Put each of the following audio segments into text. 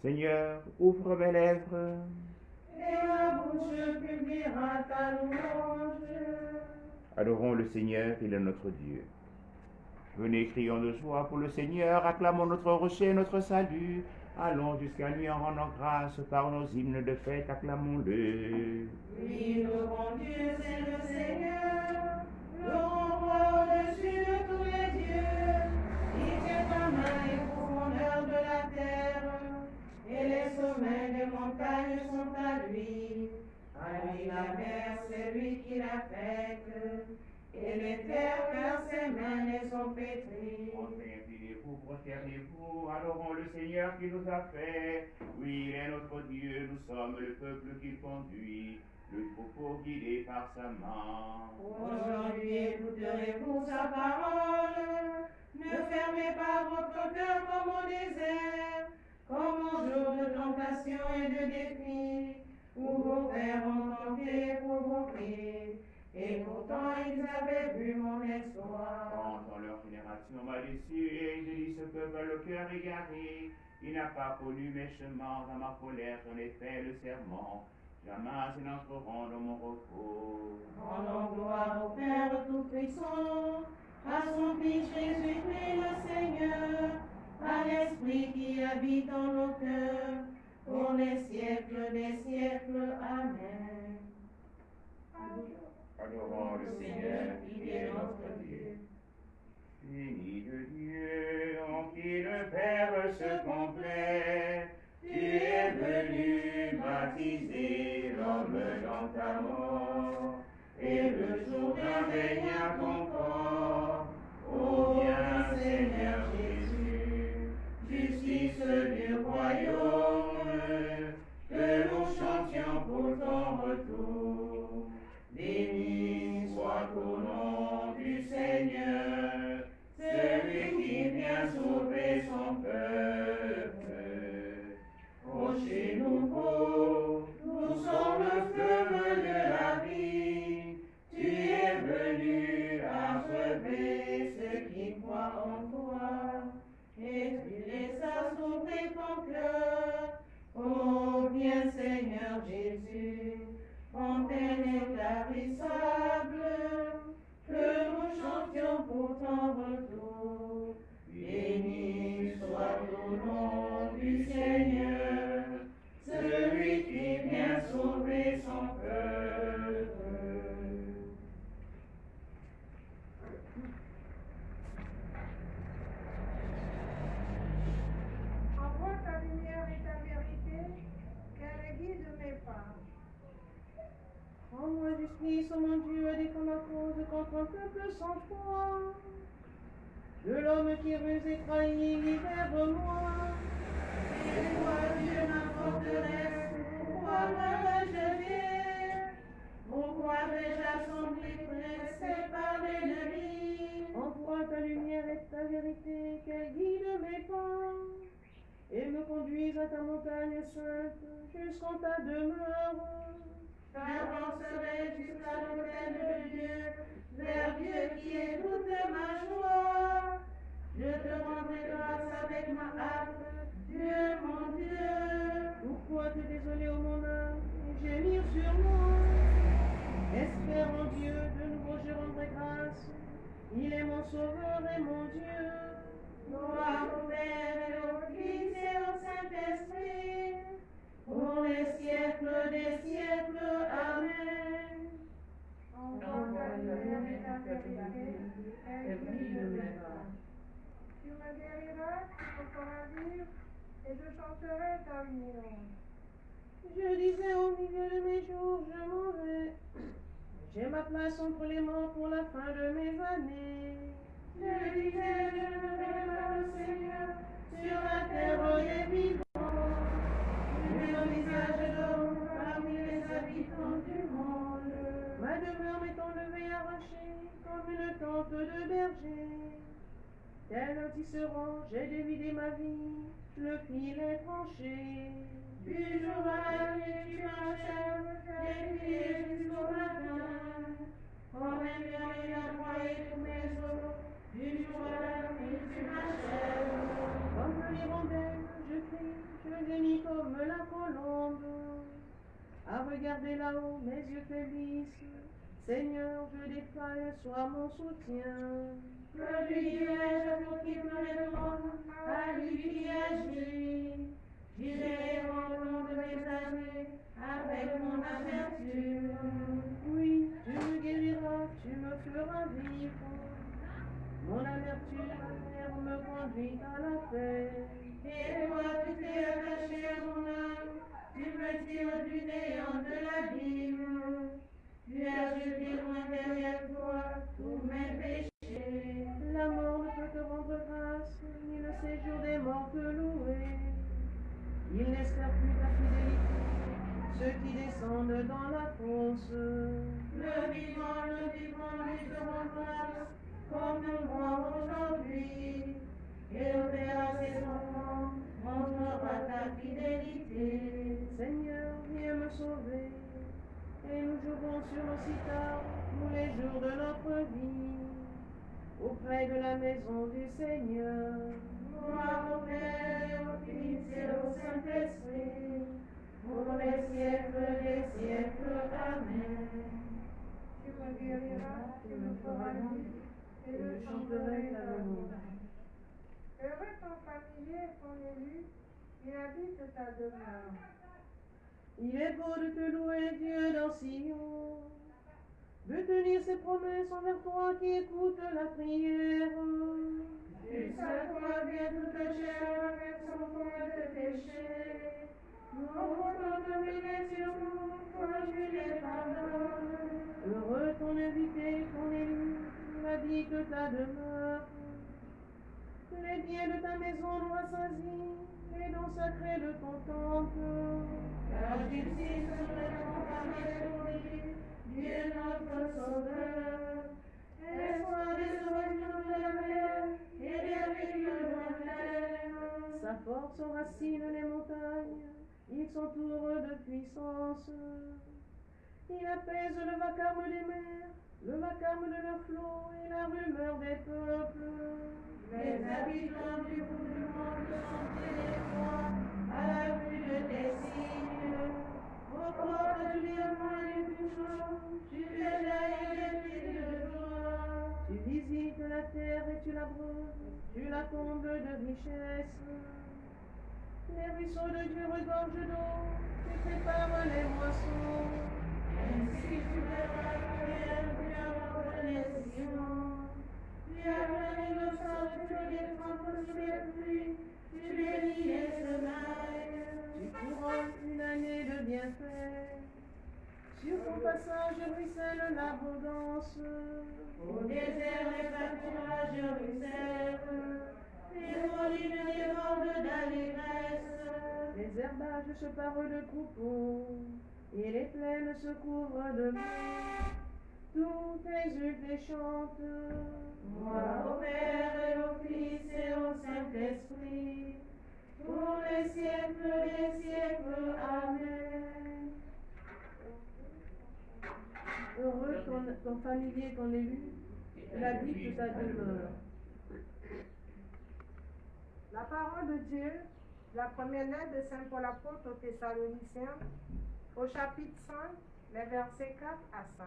Seigneur, ouvre mes lèvres. Et ma bouche publiera ta louange. Adorons le Seigneur, il est notre Dieu. Venez, crions de joie pour le Seigneur, acclamons notre rocher, notre salut. Allons jusqu'à lui en rendant grâce par nos hymnes de fête, acclamons-le. Oui, le bon Dieu, c'est le Seigneur, le roi au-dessus de tous les dieux. Il tient en main les profondeurs de la terre, et les sommets des montagnes sont à lui. À lui la mer, c'est lui qui l'a faite, et les terres car ses mains les ont pétries. Inclinez-vous, prosternez-vous, adorons le Seigneur qui nous a fait. Oui, il est notre Dieu, nous sommes le peuple qu'il conduit, le troupeau guidé par sa main. Aujourd'hui, écouterez-vous sa parole. Ne fermez pas votre cœur comme au désert, comme au jour de tentation et de défi, où vos pères ont tenté et provoqué, et pourtant ils avaient vu mon espoir. Quand dans leur génération m'a déçu et j'ai dit ce peuple a le cœur égaré, il n'a pas connu mes chemins, dans ma colère j'en ai fait le serment. Jamais ils n'entreront dans mon repos. Rendons gloire au Père Tout-Puissant, à son Fils Jésus-Christ le Seigneur, à l'Esprit qui habite en nos cœurs, pour les siècles des siècles. Amen. Adorons le Seigneur, il est notre Dieu. Béni de Dieu, en qui le Père se complaît, tu es venu baptiser l'homme dans ta mort, et le jour d'un règne à ton corps. Ô viens Seigneur Jésus, justice du royaume, que nous chantions pour ton retour. Béni soit au nom du Seigneur, celui qui vient sauver son peuple. Rocher nouveau, nous sommes le feu de la vie. Tu es venu achever ceux qui croient en toi, et tu les as s'ouvrir ton cœur. Ô bien Seigneur Jésus, fontaine éclairissable, que nous chantions pour ton retour. Béni soit au nom du Seigneur, celui qui vient sauver son peuple. Envoie ta lumière et ta vérité, qu'elle guide mes pas. Rends-moi justice, ô mon Dieu, défends ma cause contre un peuple sans foi. De l'homme qui ruse et trahit, libère-moi. Et toi, Dieu, ma forteresse, pourquoi me rejeter? Pourquoi vais-je assombrir, pressé par l'ennemi? Envoie ta lumière et ta vérité, qu'elle guide mes pas, et me conduise à ta montagne sainte, jusqu'en ta demeure. J'avancerai jusqu'à l'autel de Dieu, vers Dieu qui est toute ma joie. Je te rendrai grâce avec ma harpe, Dieu mon Dieu. Pourquoi te désoler, ô mon âme, et gémir sur moi? Espère en Dieu, de nouveau je rendrai grâce. Il est mon sauveur et mon Dieu. Gloire au Père et au Fils et au Saint-Esprit, pour les siècles des siècles. Amen. Envoie ta lumière et ta vérité, qu'elle guide mes pas. Tu me guériras, tu me feras vivre, et je chanterai ta louange. Je disais au milieu de mes jours, je m'en vais. J'ai ma place entre les morts pour la fin de mes années. Je disais, je ne verrai pas le Seigneur sur la terre des vivants. Je vais au visage d'homme parmi les habitants du monde. Ma demeure m'est enlevée, arrachée, comme une tente de berger. Tel un tisserand, j'ai dévidé ma vie, le fil est tranché. Du jour à la nuit, tu m'achèves, des pieds jusqu'au matin. Comme un lion, il a broyé tous mes os, du jour à la nuit, tu m'achèves. Comme l'hirondelle, je crie, Je gémis comme la colombe. À regarder là-haut, mes yeux faiblissent. Seigneur, je défaille, sois mon soutien. Que lui dirai-je pour qu'il me réponde à lui qui agit? J'irai au long de mes années avec mon amertume. Oui, tu me guériras, tu me feras vivre. Mon amertume me conduit à la paix. Et toi, tu t'es attaché à mon âme, tu me tires du néant de l'abîme. Tu as jeté loin derrière toi tous mes péchés. La mort ne peut te rendre grâce, ni le séjour des morts te louer. Ils n'espèrent plus ta fidélité, ceux qui descendent dans la fosse. Le vivant lui seront grâce, comme moi aujourd'hui. Et au Père à ses enfants, montrera ta fidélité. Seigneur, viens me sauver, et nous jouerons sur nos cithars tous les jours de notre vie, auprès de la maison du Seigneur. Gloire au Père, au Fils et au Saint-Esprit, pour les siècles des siècles. Amen. Tu me guériras, tu me feras vivre, et je chanterai ta louange. Heureux ton familier et ton élu, il habite ta demeure. Il est beau de te louer, Dieu dans Sion, de tenir ses promesses envers toi qui écoute la prière. Jusqu'à toi vient toute chair avec son point de péché. Nous comptons dominer sur nous, toi tu les pardonnes. Heureux ton invité, ton élu, il habite ta demeure. Les biens de ta maison nous rassaisient, les dons sacrés de ton temple. La justice nous ta majesté, Dieu notre Sauveur. Espoir des origines de la mer et des rives lointaines. Sa force enracine les montagnes, il s'entoure de puissance. Il apaise le vacarme des mers, le vacarme de leurs flots et la rumeur des peuples. Les habitants du bout du monde sont d'effroi à la vue de tes signes. Aux portes du diamant et du chant, tu éveilles les filles de joie. Tu visites la terre et tu la brûles, tu la combles de richesses. Les ruisseaux de Dieu regorgent d'eau, tu prépares les moissons. Ainsi tu verras que tu as reconnaissance. Tu as plané le sang de tous les trempes sous les pluies, tu bénis les semailles. Tu couronnes une année de bienfaits. Sur ton passage ruisselle l'abondance. Au désert, les pâturages ruissellent, les collines débordent d'allégresse. Les herbages se parent de troupeaux, et les plaines se couvrent de blé. Tous tes yeux chantent. Gloire au Père et au Fils et au Saint-Esprit, pour les siècles des siècles. Amen. Heureux ton familier, ton élu, il habite ta demeure. La parole de Dieu, la première lettre de Saint Paul apôtre aux Thessaloniciens, au chapitre 5, les versets 4 à 5.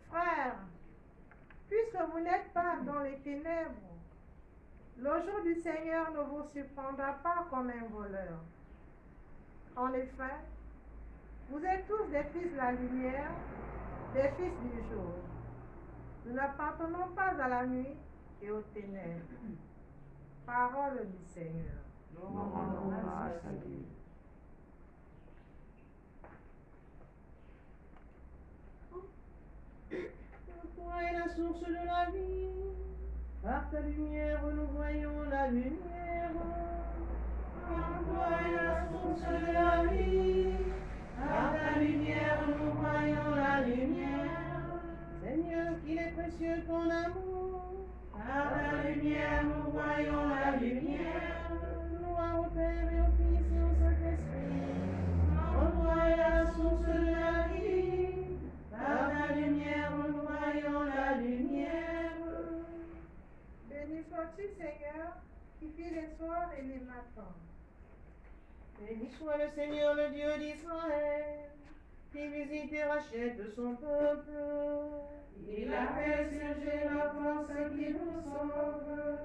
Frères, puisque vous n'êtes pas dans les ténèbres, le jour du Seigneur ne vous surprendra pas comme un voleur. En effet, vous êtes tous des fils de la lumière, des fils du jour. Nous n'appartenons pas à la nuit et aux ténèbres. Parole du Seigneur. Nous rendons grâce à Dieu. Toi est la source de la vie. Par ta lumière, nous voyons la lumière. Toi est la source de la vie, par ta lumière nous voyons la lumière. Seigneur, qu'il est précieux ton amour. Par ta lumière nous voyons la lumière. Gloire au Père et au Fils et au Saint-Esprit. Toi est la source de la vie, par ta lumière nous voyons la lumière. Béni sois-tu, Seigneur, qui fit les soirs et les Béni soit le Seigneur, le Dieu d'Israël, qui visite et rachète son peuple. Il a fait surgir la force qui nous sauve,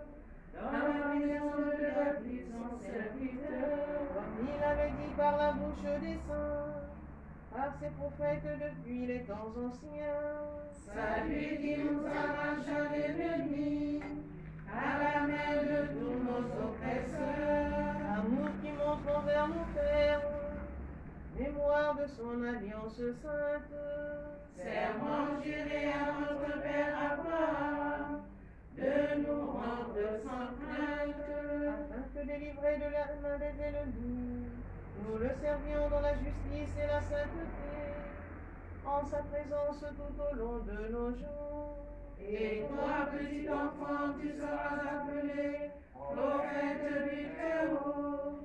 dans la maison de David son serviteur. Comme il avait dit par la bouche des saints, par ses prophètes depuis les temps anciens. Celui qui nous arracha de l'ennemi, à la main de tous nos oppresseurs. Amour qui monte envers nos pères, mémoire de son alliance sainte. Serment juré à notre Père Abraham, de nous rendre sans crainte. Afin que délivrés de la main des ennemis, nous le servions dans la justice et la sainteté, en sa présence tout au long de nos jours. Et toi, petit enfant, tu seras appelé prophète du Très-Haut.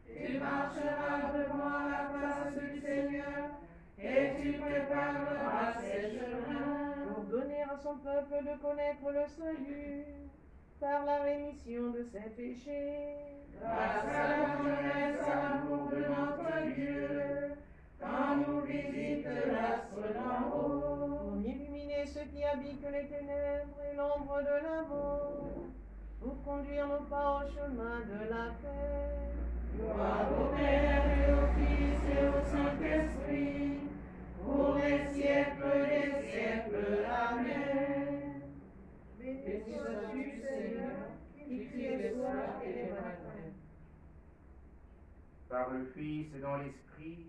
Tu marcheras devant la face du Seigneur et tu prépareras ses chemins. Pour donner à son peuple de connaître le salut par la rémission de ses péchés. Grâce à la promesse à l'amour de notre Dieu, quand nous visite l'astre d'en haut. Pour illuminer ceux qui habitent les ténèbres et l'ombre de la mort, pour conduire nos pas au chemin de la paix. Gloire au Père et au Fils et au Saint-Esprit, pour les siècles des siècles. Amen. Béni sois-tu, Seigneur, qui crée les soirs et les matins. Par le Fils et dans l'Esprit,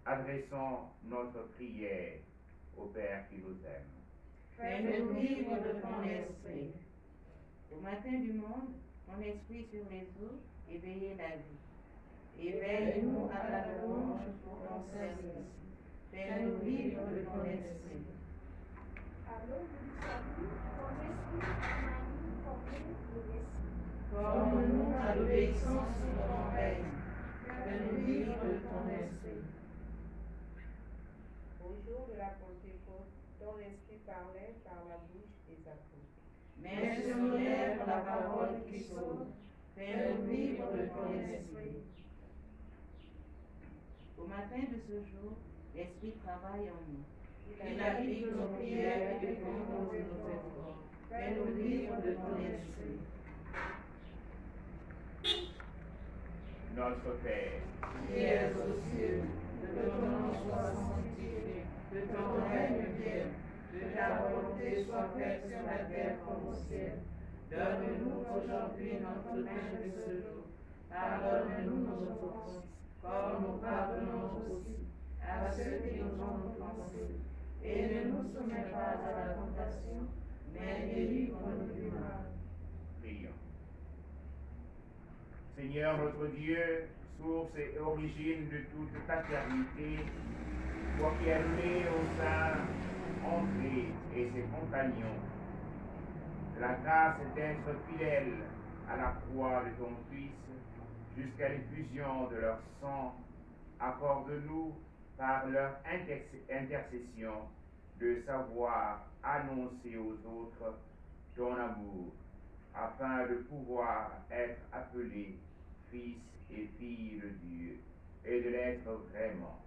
adressons notre prière au Père qui nous aime. Fais-nous vivre de ton esprit. Au matin du monde, ton esprit sur les eaux, éveillez la vie. Éveille-nous à la louange pour ton service. Fais-nous vivre de ton esprit. À l'aube du salut, ton esprit manie, formule et décide. Forme-nous à l'obéissance de ton règne. Fais-nous vivre de ton esprit. Au jour de la Pentecôte, ton esprit parlait par la bouche des apôtres. Mets sur nos lèvres la parole qui sauve. Fais-nous vivre de ton esprit. Au matin de ce jour, l'Esprit travaille en nous. Il habite nos prières et compose nos efforts. Fais-nous vivre de ton esprit. Notre Père, Qui es aux cieux, que ton nom soit sanctifié, que ton règne vienne, que ta volonté soit faite sur la terre comme au ciel. Donne-nous aujourd'hui notre pain de ce jour. Pardonne-nous nos offenses, comme nous pardonnons aussi à ceux qui nous ont offensés. Et ne nous soumets pas à la tentation, mais délivre-nous du mal. prions. Seigneur notre Dieu, source et origine de toute paternité, toi qui as donné au Saint André et ses compagnons la grâce d'être fidèles à la croix de ton Fils jusqu'à l'effusion de leur sang, accorde-nous par leur intercession de savoir annoncer aux autres ton amour, afin de pouvoir être appelés fils et filles de Dieu, et de l'être vraiment,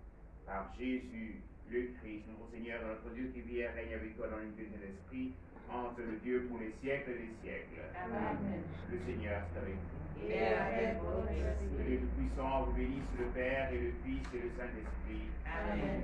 par Jésus le Christ, notre Seigneur, notre Dieu, qui vit et règne avec toi dans l'unité de l'Esprit, entre le Dieu pour les siècles des siècles. Amen. Le Seigneur est avec vous. Et avec votre Que esprit. les Tout-Puissants vous bénissent le Père et le Fils et le Saint-Esprit. Amen.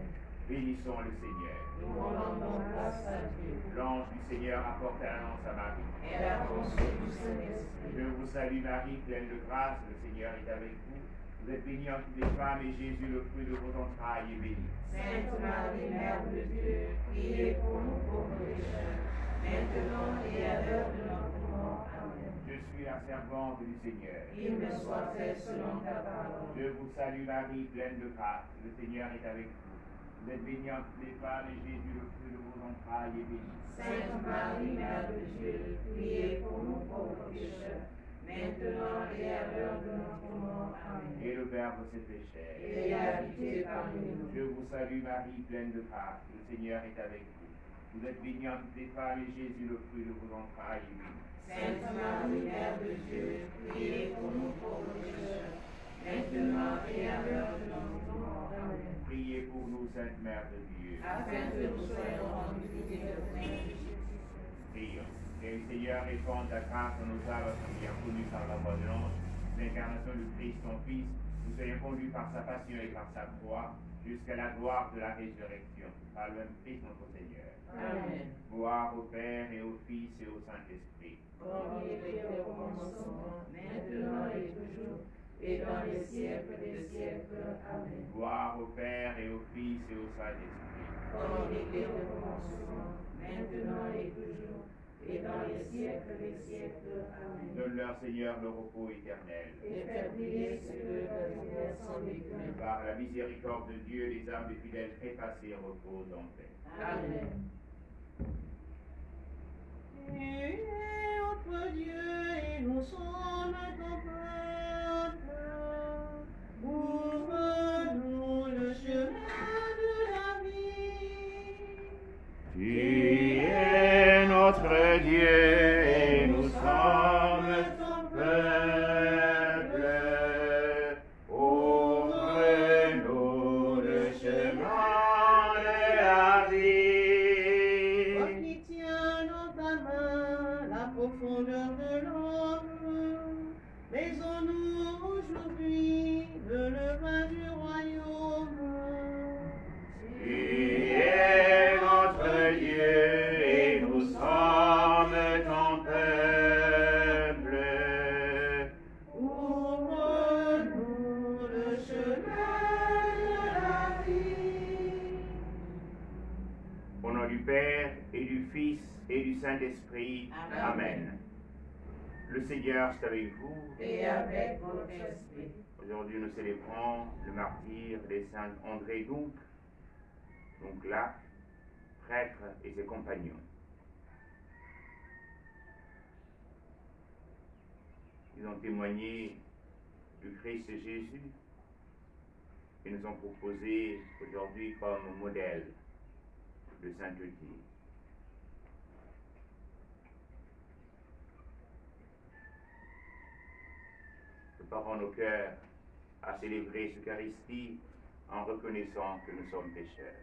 Bénissons le Seigneur. Nous rendons grâce à Dieu. L'ange du Seigneur apporte l'annonce à Marie. Et la consulte du Saint-Esprit. Je vous salue Marie, pleine de grâce, le Seigneur est avec vous. Vous êtes bénie entre toutes les femmes et Jésus, le fruit de vos entrailles, est béni. Sainte Marie, Mère de Dieu, priez pour nous pauvres pécheurs, maintenant et à l'heure de notre mort. Amen. Je suis la servante du Seigneur. Qu'il me soit fait selon ta parole. Je vous salue Marie, pleine de grâce, le Seigneur est avec vous. Vous êtes bénie entre toutes les femmes et Jésus, le fruit de vos entrailles, est béni. Sainte Marie, Mère de Dieu, priez pour nous pauvres pécheurs, maintenant et à l'heure de notre mort. Amen. Et le Verbe s'est fait chair. Et habitez parmi nous. Je vous salue Marie, pleine de grâce, le Seigneur est avec vous. Vous êtes bénie entre toutes les femmes et Jésus, le fruit de vos entrailles, est béni. Sainte Marie, Mère de Dieu, priez pour nous pauvres pécheurs, maintenant pour nous, Sainte Mère de Dieu. afin que nous soyons rendus dignes d'obtenir Prions. Et le Seigneur répand ta grâce en nos âmes, bien connu par la voix de l'ange, l'incarnation du Christ, ton Fils, nous soyons conduits par sa passion et par sa croix jusqu'à la gloire de la résurrection. Par le même Christ notre Seigneur. Amen. Gloire au Père et au Fils et au Saint-Esprit. Comme il était au commencement, maintenant et toujours, et dans les siècles des siècles. Amen. Gloire au Père et au Fils et au Saint-Esprit. Comme il était au commencement, maintenant et toujours, et dans les siècles des siècles. Amen. Donne-leur, Seigneur, le repos éternel. Et fais briller sur eux la lumière sans déclin. Par la miséricorde de Dieu, les âmes des fidèles trépassés reposent en paix. Amen. Tu es notre Dieu et nous sommes ton peuple. Ouvre-nous le chemin de la vie. Tu es notre Dieu et nous sommes ton peuple. Ouvre-nous le chemin de la vie. Toi qui tiens dans ta main la profondeur de l'homme, maisons-nous aujourd'hui le levain du royaume. Tu es notre Dieu et nous sommes ton peuple. Ouvre-nous le chemin de la vie. Au nom du Père et du Fils et du Saint-Esprit. Amen. Amen. Le Seigneur est avec vous. Et avec votre esprit. Aujourd'hui, nous célébrons le martyre des saints André donc là, prêtre et ses compagnons. Ils ont témoigné du Christ Jésus et nous ont proposé aujourd'hui comme modèle de sainteté. Préparons nos cœurs à célébrer cette Eucharistie en reconnaissant que nous sommes pécheurs.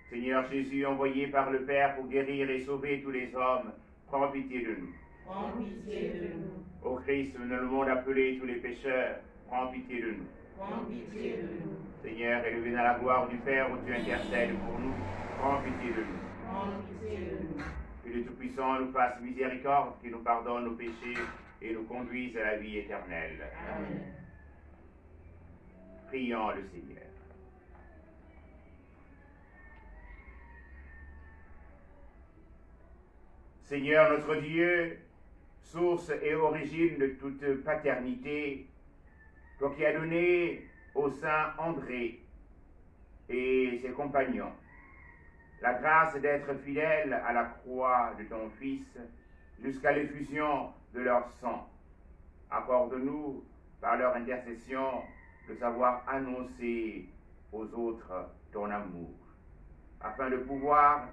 Seigneur Jésus, envoyé par le Père pour guérir et sauver tous les hommes, prends pitié de nous. Prends pitié de nous. Ô Christ, dans le monde appelé tous les pécheurs, prends pitié de nous. Prends pitié de nous. Seigneur, élevé dans la gloire du Père où tu intercèdes pour nous, prends pitié de nous. Prends pitié de nous. Que le Tout-Puissant nous fasse miséricorde, qu'il nous pardonne nos péchés et nous conduise à la vie éternelle. Amen. Prions le Seigneur. Seigneur notre Dieu, source et origine de toute paternité, toi qui as donné au saint André et ses compagnons la grâce d'être fidèles à la croix de ton Fils jusqu'à l'effusion de leur sang, accorde-nous par leur intercession de savoir annoncer aux autres ton amour, afin de pouvoir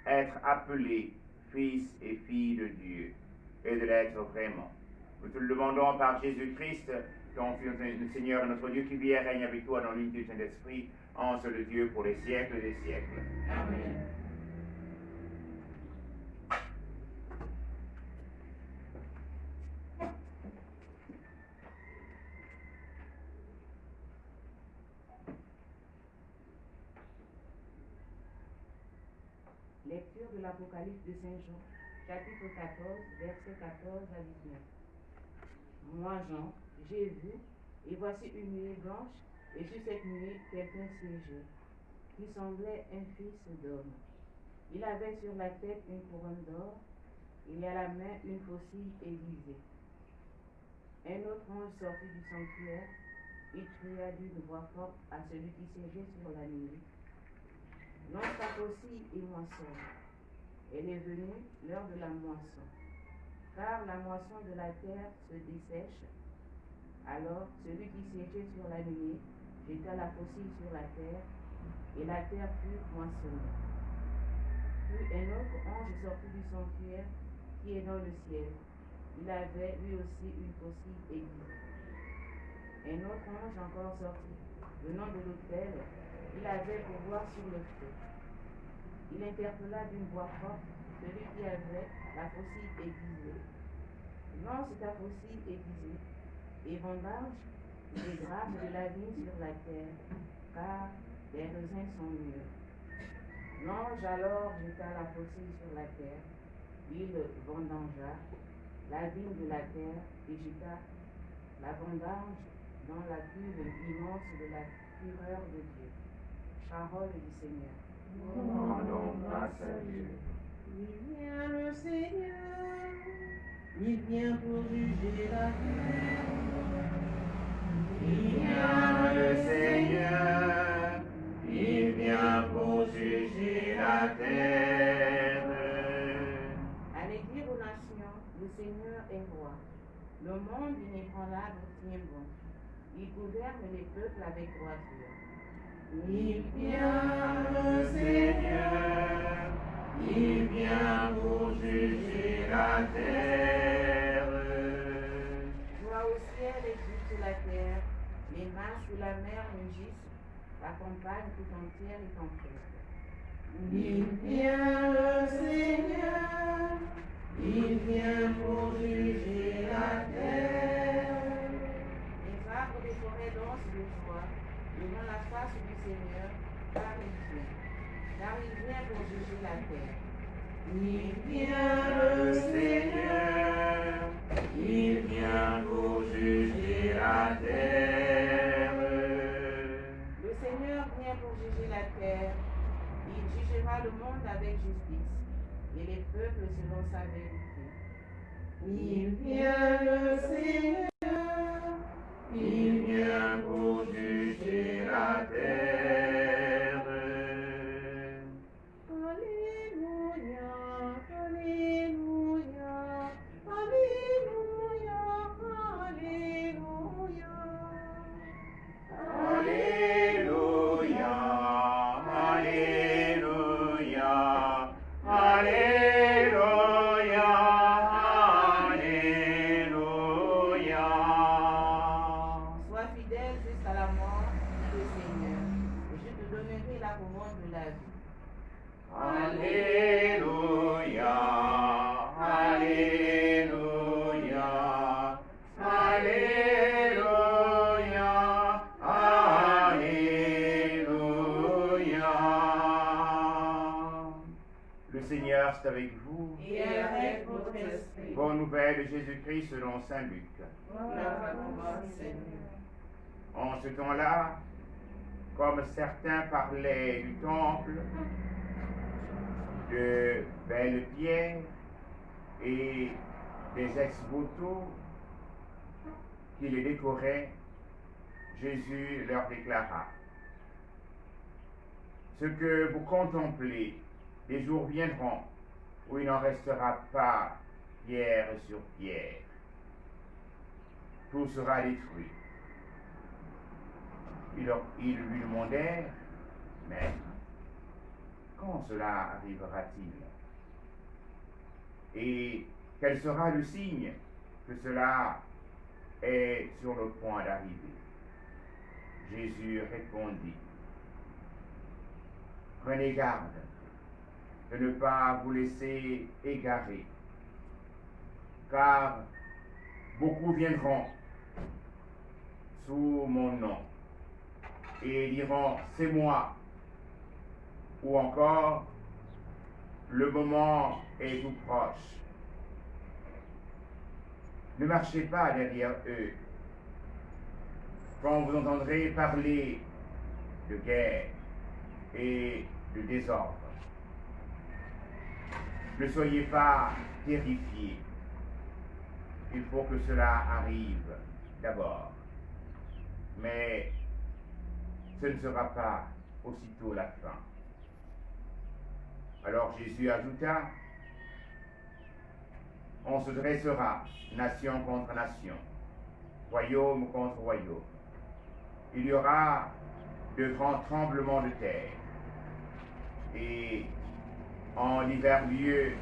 être appelés fils et filles de Dieu, et de l'être vraiment. Nous te le demandons par Jésus-Christ, ton Fils, le Seigneur, notre Dieu, qui vit et règne avec toi dans l'unité du Saint-Esprit, en seul Dieu pour les siècles des siècles. Amen. Lecture de l'Apocalypse de Saint Jean, chapitre 14, versets 14 à 19. Moi, Jean, j'ai vu, et voici une nuée blanche, et sur cette nuée, quelqu'un siégeait, qui semblait un fils d'homme. Il avait sur la tête une couronne d'or, et à la main une faucille aiguisée. Un autre ange sortit du sanctuaire, il cria d'une voix forte à celui qui siégeait sur la nuée. Lance ta faucille et moissonne. Elle est venue l'heure de la moisson, car la moisson de la terre se dessèche. Alors celui qui siégeait sur la nuée jeta la faucille sur la terre, et la terre fut moissonnée. Puis un autre ange sortit du sanctuaire qui est dans le ciel. il avait lui aussi une faucille aiguisée. Un autre ange encore sorti, venant de l'autel, il avait pour voir sur le feu. Il interpella d'une voix forte celui qui avait la faucille aiguisée. Lance ta faucille aiguisée et vendange les grappes de la vigne sur la terre, car les raisins sont mûrs. L'ange alors jeta la faucille sur la terre. Il vendangea la vigne de la terre et jeta la vendange dans la cuve immense de la fureur de Dieu. Parole du Seigneur. Rendons grâce à Dieu. Il vient le Seigneur, il vient pour juger la terre. Il vient le Seigneur, il vient pour juger la terre. Allez dire aux nations, le Seigneur est roi. Le monde inébranlable tient bon. Il gouverne les peuples avec droiture. Il vient le Seigneur, il vient pour juger la terre. Joie au ciel et Dieu sur la terre, les mares sous la mer mugissent, la campagne tout entière est en fête. Il vient le Seigneur, il vient pour juger la terre. Les arbres des forêts dansent de joie devant la face du Seigneur, car il vient pour juger la terre. Il vient le Seigneur, Il vient pour juger la terre. Le Seigneur vient pour juger la terre. Il jugera le monde avec justice et les peuples selon sa vérité. il vient le Seigneur, Il vient pour juger la terre. Alléluia, Alléluia, Alléluia, Alléluia. Alléluia, Alléluia, Alléluia, Alléluia. Sois fidèle jusqu'à la mort, dit le Seigneur, et je te donnerai la couronne de la vie. Alléluia, Alléluia, Alléluia, Alléluia. Le Seigneur est avec vous. Et avec votre esprit. Bonne nouvelle de Jésus-Christ selon saint Luc. Gloire à toi, Seigneur. En ce temps-là, comme certains parlaient du temple, de belles pierres et des ex-voto qui les décoraient, Jésus leur déclara: ce que vous contemplez, les jours viendront où il n'en restera pas pierre sur pierre. Tout sera détruit. Ils lui demandèrent: mais quand cela arrivera-t-il? Et quel sera le signe que cela est sur le point d'arriver? Jésus répondit: prenez garde de ne pas vous laisser égarer, car beaucoup viendront sous mon nom et diront: c'est moi, ou encore: le moment est tout proche. Ne marchez pas derrière eux quand vous entendrez parler de guerre et de désordre. Ne soyez pas terrifiés. Il faut que cela arrive d'abord. Mais ce ne sera pas aussitôt la fin. Alors Jésus ajouta: on se dressera nation contre nation, royaume contre royaume. Il y aura de grands tremblements de terre, et en divers lieux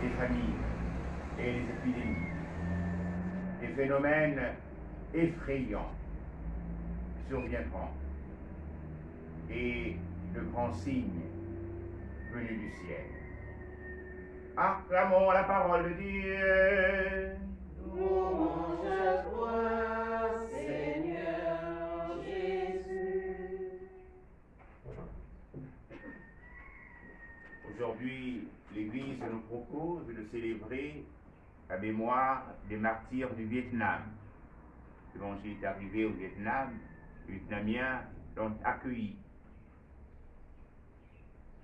des famines. et les épidémies, des phénomènes effrayants surviendront et de grands signes venus du ciel. Acclamons la parole de Dieu. Louange à toi, Seigneur Jésus. Aujourd'hui, l'Église nous propose de célébrer la mémoire des martyrs du Vietnam. L'Évangile est arrivé au Vietnam, les Vietnamiens l'ont accueilli.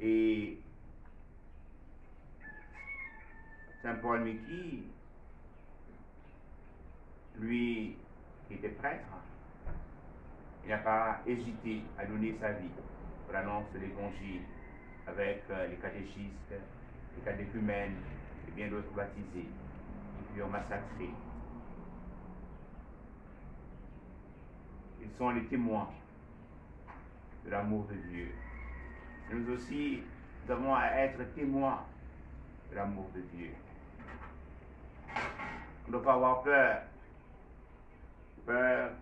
Et Saint Paul Miki, lui qui était prêtre, il n'a pas hésité à donner sa vie pour l'annonce de l'Évangile avec les catéchistes, les catéchumènes et bien d'autres baptisés qui furent massacrés. Ils sont les témoins de l'amour de Dieu. Nous aussi, nous avons à être témoins de l'amour de Dieu. On ne doit pas avoir peur. Peur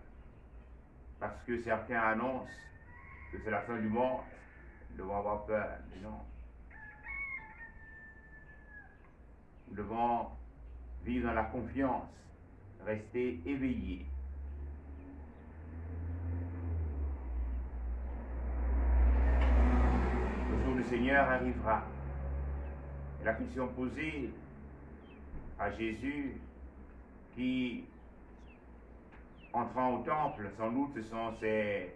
parce que certains annoncent que c'est la fin du monde. Nous devons avoir peur. Mais non. Nous devons vivre dans la confiance, rester éveillés. Le jour du Seigneur arrivera. Et la question posée à Jésus, qui, entrant au temple, sans doute ce sont ses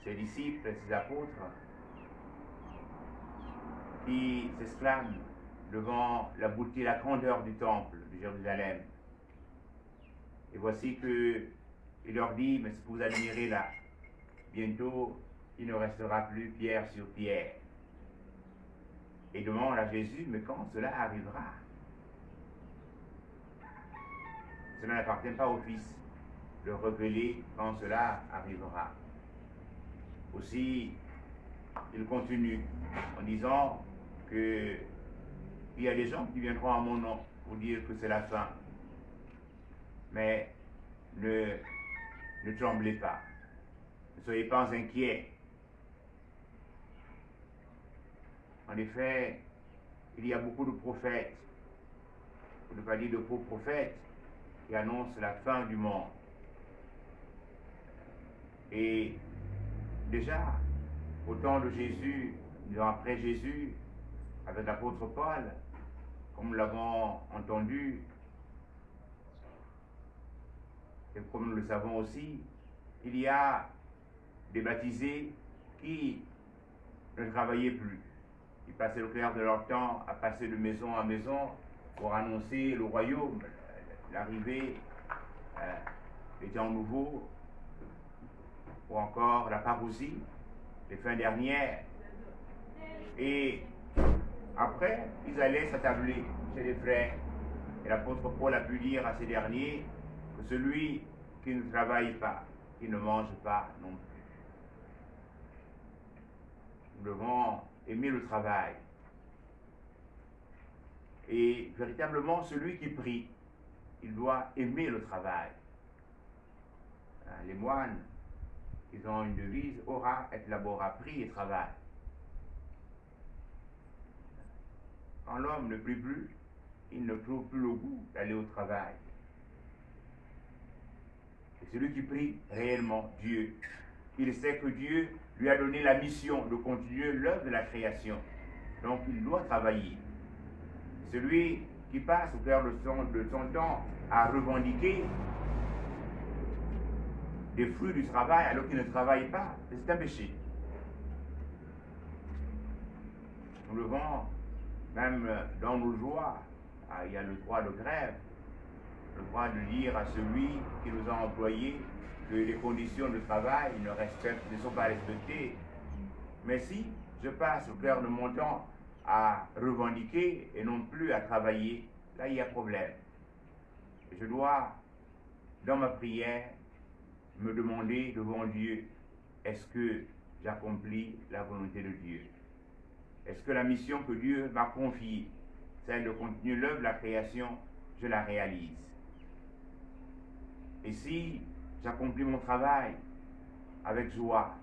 disciples, ses apôtres, qui s'exclament devant la beauté, la grandeur du temple de Jérusalem. Et voici qu'il leur dit, mais ce que vous admirez là, bientôt il ne restera plus pierre sur pierre. Et demande à Jésus, mais quand cela arrivera? Cela n'appartient pas au Fils de révéler quand cela arrivera. Aussi, il continue en disant qu'il y a des gens qui viendront à mon nom pour dire que c'est la fin. Mais ne tremblez pas, ne soyez pas inquiets. En effet, il y a beaucoup de prophètes, pour ne pas dire de faux prophètes, qui annoncent la fin du monde. Et déjà, au temps de Jésus, après Jésus, avec l'apôtre Paul, comme nous l'avons entendu, et comme nous le savons aussi, il y a des baptisés qui ne travaillaient plus. Ils passaient le clair de leur temps à passer de maison en maison pour annoncer le royaume, l'arrivée des temps nouveaux, ou encore la parousie, les fins dernières. Et après, ils allaient s'attabler chez les frères. Et l'apôtre Paul a pu dire à ces derniers que celui qui ne travaille pas, qui ne mange pas non plus. Nous devons aimer le travail. Et véritablement, celui qui prie, il doit aimer le travail. Les moines, ils ont une devise, ora et labora, prie et travail. Quand l'homme ne prie plus, il ne trouve plus le goût d'aller au travail. Et celui qui prie réellement Dieu, il sait que Dieu lui a donné la mission de continuer l'œuvre de la création. Donc il doit travailler. Celui qui passe au cœur de son temps à revendiquer des fruits du travail alors qu'il ne travaille pas, c'est un péché. Nous devons, même dans nos joies, il y a le droit de grève, le droit de dire à celui qui nous a employés que les conditions de travail ne sont pas respectées. Mais si je passe au cœur de mon temps à revendiquer et non plus à travailler, là il y a problème. Je dois, dans ma prière, me demander devant Dieu, est-ce que j'accomplis la volonté de Dieu? Est-ce que la mission que Dieu m'a confiée, celle de continuer l'œuvre de la création, je la réalise. Et si j'accomplis mon travail avec joie,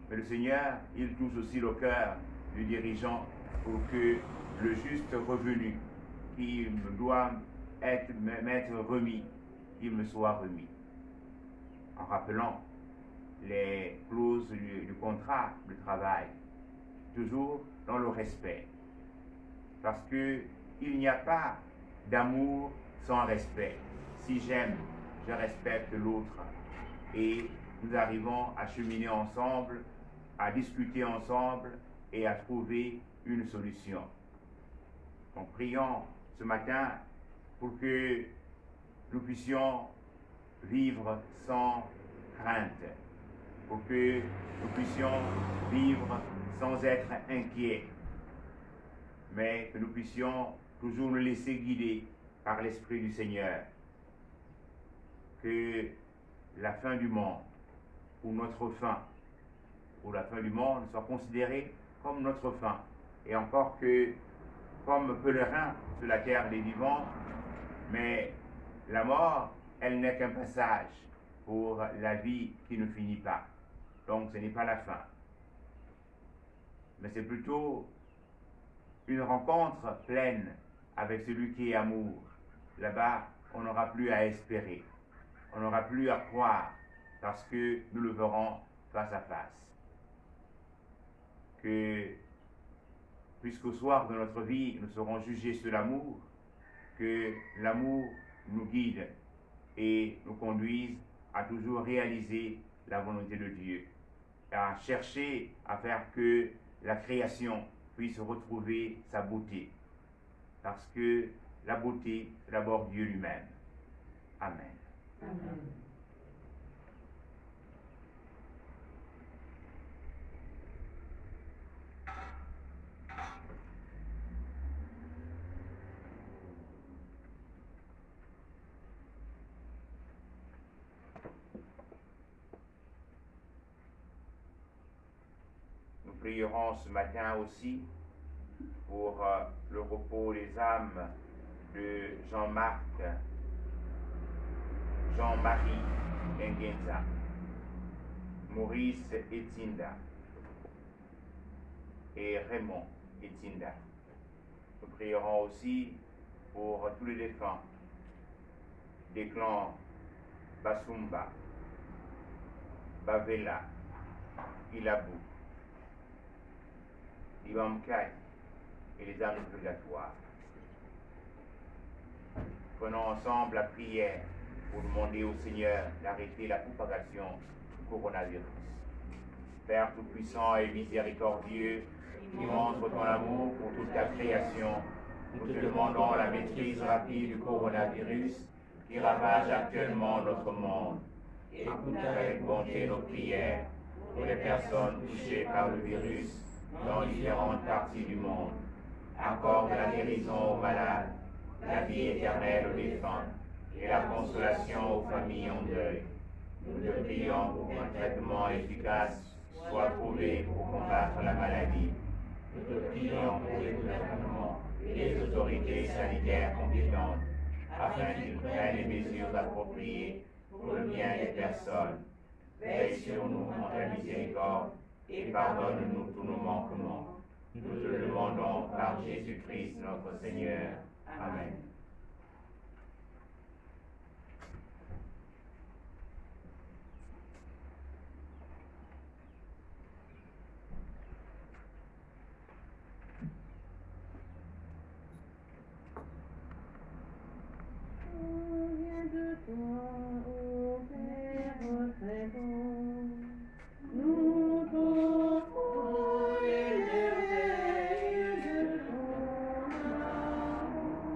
mais le Seigneur, il touche aussi le cœur du dirigeant pour que le juste revenu qui doit m'être remis, qu'il me soit remis. En rappelant les clauses du contrat de travail, toujours dans le respect. Parce qu'il n'y a pas d'amour sans respect. Si j'aime, je respecte l'autre. Et nous arrivons à cheminer ensemble, à discuter ensemble et à trouver une solution. Donc prions ce matin pour que nous puissions vivre sans crainte, pour que nous puissions vivre sans être inquiets, mais que nous puissions toujours nous laisser guider par l'Esprit du Seigneur. Que la fin du monde, ou notre fin, ou la fin du monde soit considérée comme notre fin. Et encore que, comme pèlerin sur la terre des vivants, mais la mort, elle n'est qu'un passage pour la vie qui ne finit pas. Donc ce n'est pas la fin. Mais c'est plutôt une rencontre pleine avec celui qui est amour. Là-bas, on n'aura plus à espérer. On n'aura plus à croire parce que nous le verrons face à face. Que, puisqu'au soir de notre vie, nous serons jugés sur l'amour, que l'amour nous guide et nous conduise à toujours réaliser la volonté de Dieu, à chercher à faire que la création puisse retrouver sa beauté. Parce que la beauté, c'est d'abord Dieu lui-même. Amen. Amen. Nous prierons ce matin aussi pour le repos des âmes de Jean-Marc, Jean-Marie Nguenza, Maurice Etinda et Raymond Etinda. Nous prierons aussi pour tous les défunts des clans Basumba, Bavela, Ilabou, Ibamkai et les âmes du purgatoire. Prenons ensemble la prière pour demander au Seigneur d'arrêter la propagation du coronavirus. Père tout-puissant et miséricordieux, qui montre ton amour pour toute ta création, nous te demandons la maîtrise rapide du coronavirus qui ravage actuellement notre monde. Écoute avec bonté nos prières pour les personnes touchées par le virus dans différentes parties du monde. Accorde la guérison aux malades, la vie éternelle aux défunts et la consolation aux familles en deuil. Nous te prions pour qu'un traitement efficace soit trouvé pour combattre la maladie. Nous te prions pour les gouvernements et les autorités sanitaires compétentes afin qu'ils prennent les mesures appropriées pour le bien des personnes. Veille sur nous en ta miséricorde et pardonne-nous tous nos manquements. Nous te le demandons par Jésus-Christ notre Seigneur. Amen. On vient de toi, ô Père très bon. Nous t'offrons les merveilles de ton amour.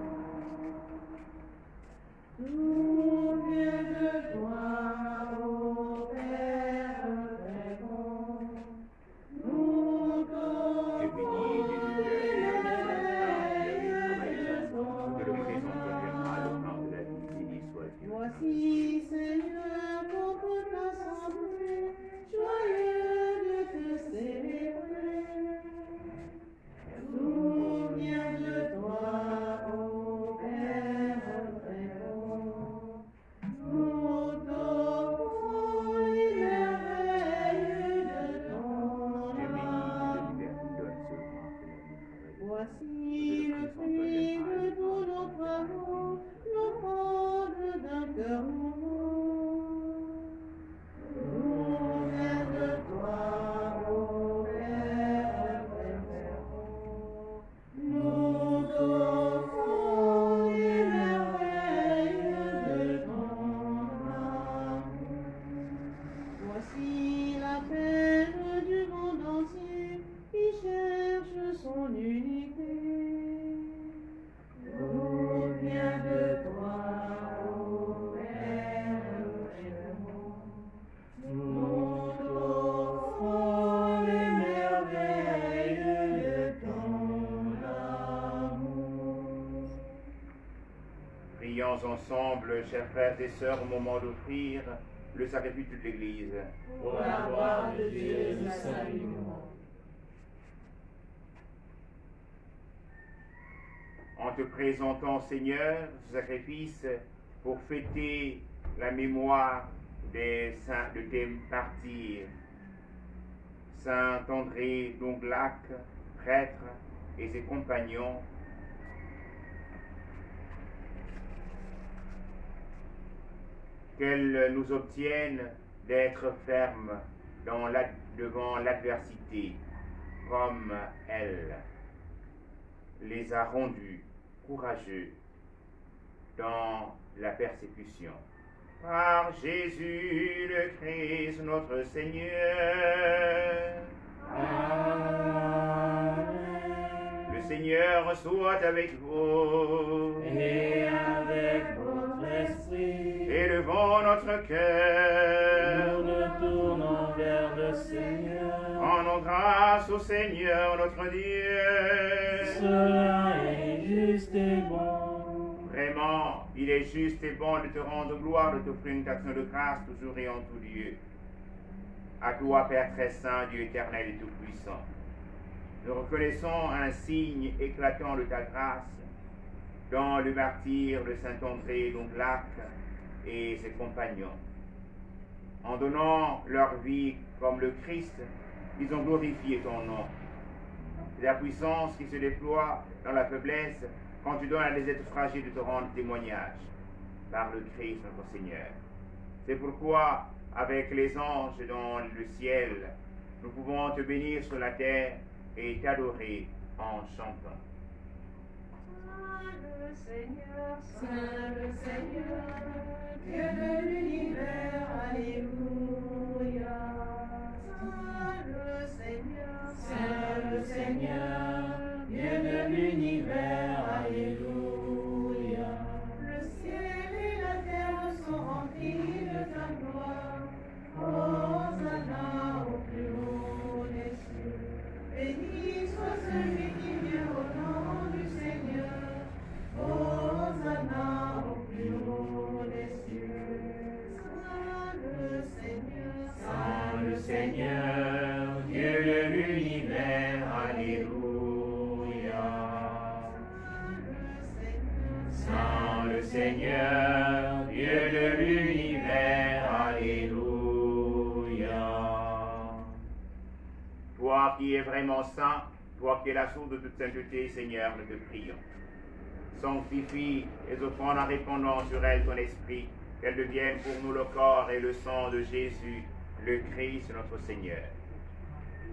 Voici le fruit de tous nos travaux, l'offrande d'un cœur nouveau. Nous vient de toi, ô Père préférant. Nous t'offrons les merveilles de ton amour. Voici l'appel du monde entier qui cherche son unité. Nous vient de toi, ô Père préférant. Nous t'offrons les merveilles de ton amour. Prions ensemble, chers frères et sœurs, au moment d'offrir le sacrifice de l'Église. Pour la gloire de Dieu et le salut du monde. En te présentant, Seigneur, ce sacrifice pour fêter la mémoire des saints, de tes martyrs, Saint André d'Onglac, prêtre, et ses compagnons, qu'elle nous obtienne d'être fermes devant l'adversité, comme elle les a rendus courageux dans la persécution. Par Jésus le Christ notre Seigneur. Amen. Le Seigneur soit avec vous. Et avec votre esprit, Élevons notre cœur. nous nous tournons vers le Seigneur. Rendons grâce au Seigneur notre Dieu. Cela est juste et bon. Vraiment, il est juste et bon de te rendre gloire, de t'offrir une action de grâce toujours et en tout lieu. À toi, Père très saint, Dieu éternel et tout-puissant. Nous reconnaissons un signe éclatant de ta grâce dans le martyre de Saint André d'Onglac et ses compagnons. En donnant leur vie comme le Christ, ils ont glorifié ton nom. C'est la puissance qui se déploie dans la faiblesse quand tu donnes à des êtres fragiles de te rendre témoignage par le Christ notre Seigneur. C'est pourquoi, avec les anges dans le ciel, nous pouvons te bénir sur la terre et t'adorer en chantant. Saint le Seigneur, Dieu de l'univers, alléluia. Saint le Seigneur, Dieu de l'univers, alléluia. Le ciel et la terre sont remplis de ta gloire. Hosanna au plus haut des cieux. Béni soit celui qui vient au nom du Seigneur. Hosanna au plus haut des cieux. Saint le Seigneur, Dieu de l'univers, alléluia. Saint le Seigneur, Dieu de l'univers, alléluia. Toi qui es vraiment saint, toi qui es la source de toute sainteté, Seigneur, nous te prions. Sanctifie les offrandes en répandant sur elles ton esprit, qu'elles deviennent pour nous le corps et le sang de Jésus, le Christ notre Seigneur.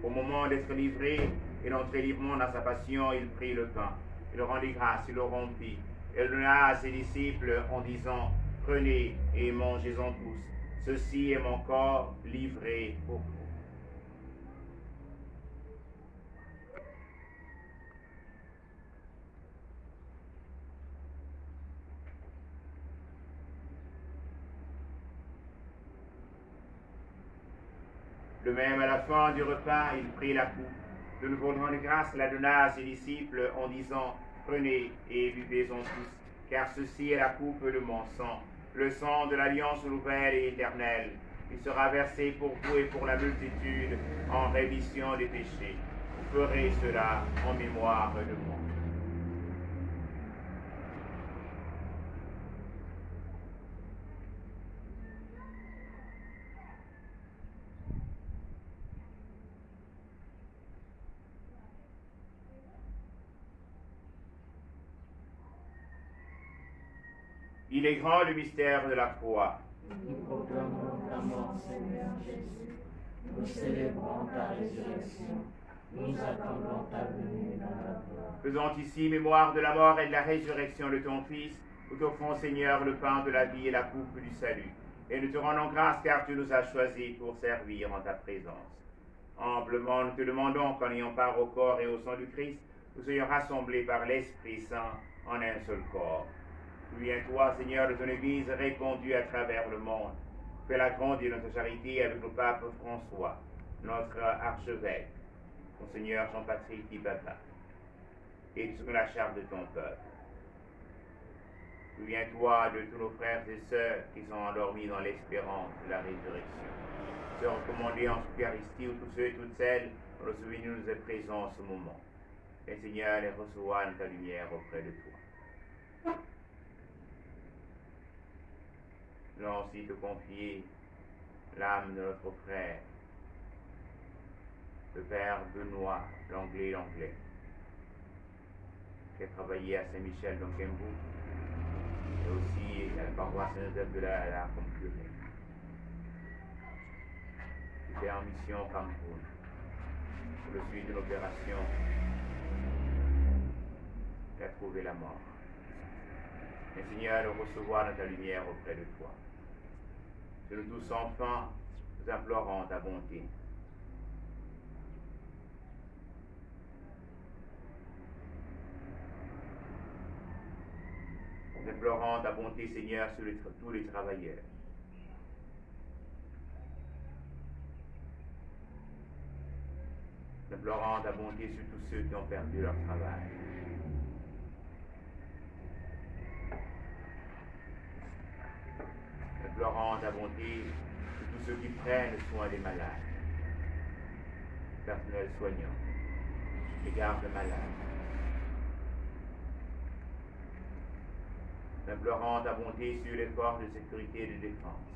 Au moment d'être livré et d'entrer librement dans sa passion, il prit le pain, il rendit grâce, il le rompit, et le donna à ses disciples en disant, prenez et mangez-en tous, ceci est mon corps livré pour vous. De même, à la fin du repas, il prit la coupe. De nouveau, rendant grâce, la donna à ses disciples en disant, prenez et buvez-en tous, car ceci est la coupe de mon sang, le sang de l'alliance nouvelle et éternelle. Il sera versé pour vous et pour la multitude en rémission des péchés. Vous ferez cela en mémoire de moi. Il est grand le mystère de la croix. Nous proclamons ta mort, Seigneur Jésus. Nous célébrons ta résurrection. Nous attendons ta venue dans la gloire. Faisons ici mémoire de la mort et de la résurrection de ton Fils, nous t'offrons, Seigneur, le pain de la vie et la coupe du salut. Et nous te rendons grâce car tu nous as choisis pour servir en ta présence. Humblement, nous te demandons qu'en ayant part au corps et au sang du Christ, nous soyons rassemblés par l'Esprit Saint en un seul corps. Souviens-toi, Seigneur, de ton Église répandue à travers le monde. Fais-la grandir notre charité avec le pape François, notre archevêque, Monseigneur Jean-Patrick Papa, et sous la charge de ton peuple. Souviens-toi de tous nos frères et sœurs qui sont endormis dans l'espérance de la résurrection. Se recommander en Eucharistie où tous ceux et toutes celles dont le souvenir nous est présent en ce moment. Et Seigneur, les reçoit dans ta lumière auprès de toi. Nous allons aussi te confier l'âme de notre frère, le père Benoît Langlais, qui a travaillé à Saint-Michel dans Kembourg, et aussi à la paroisse Saint-Joseph de la Concurrée. Il était en mission au Cameroun pour le suivi de l'opération. Il a trouvé la mort. Mais Seigneur, le recevoir dans ta lumière auprès de toi. Que nous tous enfin, nous implorons ta bonté. Nous implorons ta bonté, Seigneur, sur tous les travailleurs. Nous implorons ta bonté sur tous ceux qui ont perdu leur travail. Nous implorons ta bonté sur tous ceux qui prennent soin des malades, personnel soignant, les gardes malades. Nous implorons ta bonté sur les forces de sécurité et de défense.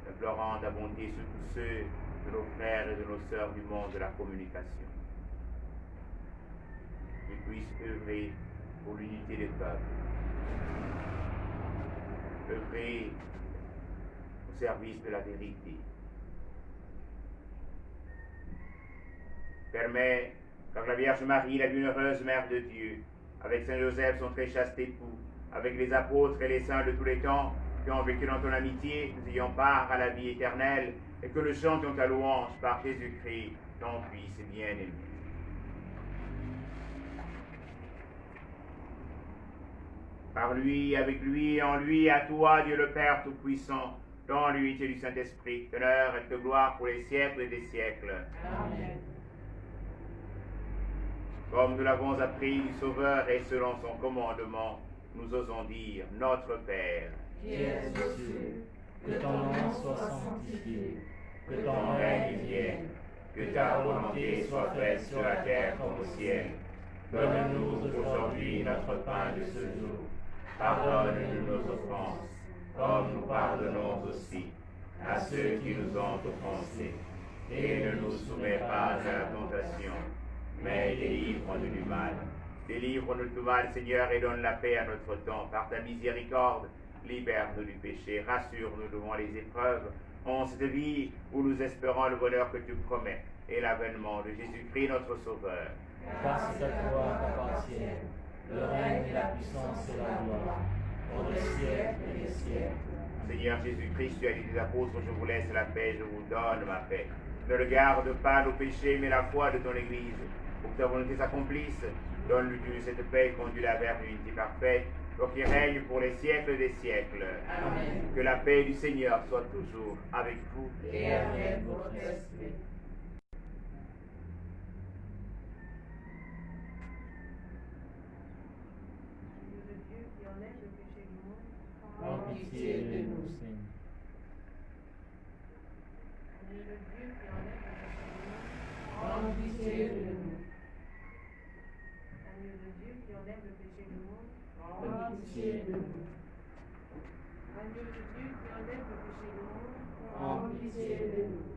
Nous implorons ta bonté sur tous ceux de nos frères et de nos sœurs du monde de la communication. Qu'ils puissent œuvrer pour l'unité des peuples, œuvrer au service de la vérité. Permets qu'avec la Vierge Marie, la bienheureuse Mère de Dieu, avec Saint Joseph, son très chaste époux, avec les apôtres et les saints de tous les temps qui ont vécu dans ton amitié, nous ayons part à la vie éternelle et que nous chantions ta louange par Jésus-Christ, ton Fils bien-aimé. Par lui, avec lui, en lui, à toi, Dieu le Père Tout-Puissant, dans l'unité du Saint-Esprit, honneur et de gloire pour les siècles des siècles. Amen. Comme nous l'avons appris du Sauveur et selon son commandement, nous osons dire Notre Père, Qui es aux cieux, que ton nom soit sanctifié, que ton règne vienne, que ta volonté soit faite sur la terre comme au ciel. Donne-nous aujourd'hui notre pain de ce jour. Pardonne-nous nos offenses, comme nous pardonnons aussi à ceux qui nous ont offensés. Et ne nous soumets pas à la tentation, mais délivre-nous du mal. Délivre-nous de tout mal, Seigneur, et donne la paix à notre temps. Par ta miséricorde, libère-nous du péché, rassure-nous devant les épreuves, en cette vie où nous espérons le bonheur que tu promets et l'avènement de Jésus-Christ, notre Sauveur. Car c'est à toi qu'appartiennent le règne et la puissance et la gloire, pour les siècles et les siècles. Seigneur Jésus-Christ, tu as dit des apôtres, je vous laisse la paix, je vous donne ma paix. Ne regarde pas nos péchés, mais la foi de ton Église. Pour que ta volonté s'accomplisse, donne-lui cette paix et conduis-la vers l'unité parfaite, pour qu'il règne pour les siècles des siècles. Amen. Que la paix du Seigneur soit toujours avec vous. Et avec votre esprit. Dieu de Dieu qui enlève le péché du monde, En pitié de nous, Seigneur. Dieu de Dieu qui enlève le péché du monde, En pitié de nous. Agneau de Dieu qui enlève le péché du monde, En pitié de nous. Agneau de Dieu qui enlève le péché du monde, En pitié de nous.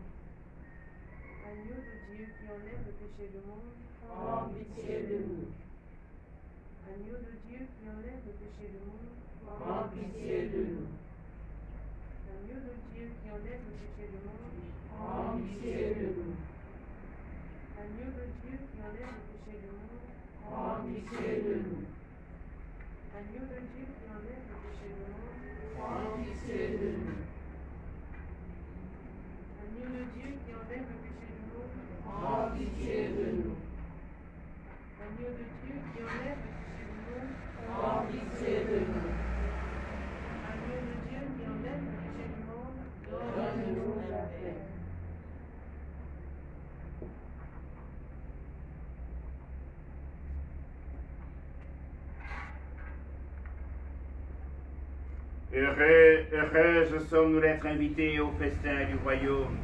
Agneau de Dieu qui enlève le péché du monde, En pitié de nous. Agneau de Dieu qui enlève le péché du monde, Prends pitié de nous. Agneau de Dieu qui enlève le péché du monde, Prends pitié de nous. Agneau de Dieu qui enlève le péché du monde, Prends pitié de nous. Agneau de Dieu qui enlève le péché du monde, Prends pitié de nous. Agneau de Dieu qui enlève le péché du monde, Prends pitié de nous. Agneau de Dieu qui enlève le péché du monde, Prends pitié de nous. Agneau de Dieu qui enlève le péché du monde, Donne-nous la paix. Heureuses sommes-nous d'être invités au festin du royaume.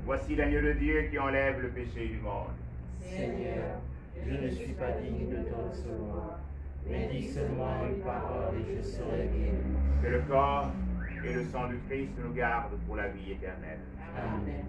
Voici l'agneau de Dieu qui enlève le péché du monde. Seigneur, je ne suis pas digne de te recevoir, mais dis seulement une parole et je serai guéri. Que le corps et le sang du Christ nous gardent pour la vie éternelle. Amen.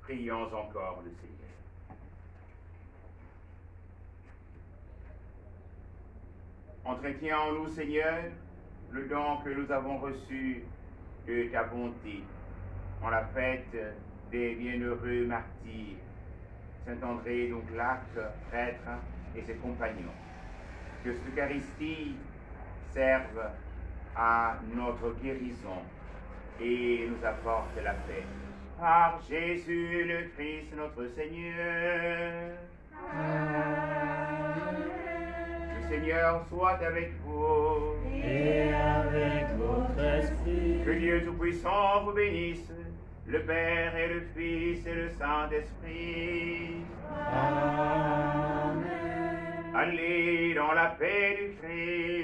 Prions encore le Seigneur. Entretiens en nous, Seigneur, le don que nous avons reçu de ta bonté en la fête des bienheureux martyrs, Saint-André, donc Lac, prêtre, et ses compagnons. Que cette Eucharistie serve à notre guérison et nous apporte la paix. Par Jésus le Christ, notre Seigneur. Amen. Le Seigneur soit avec vous. Et avec votre esprit. Que Dieu Tout-Puissant vous bénisse, le Père et le Fils et le Saint-Esprit. Amen. Allez dans la paix du Christ.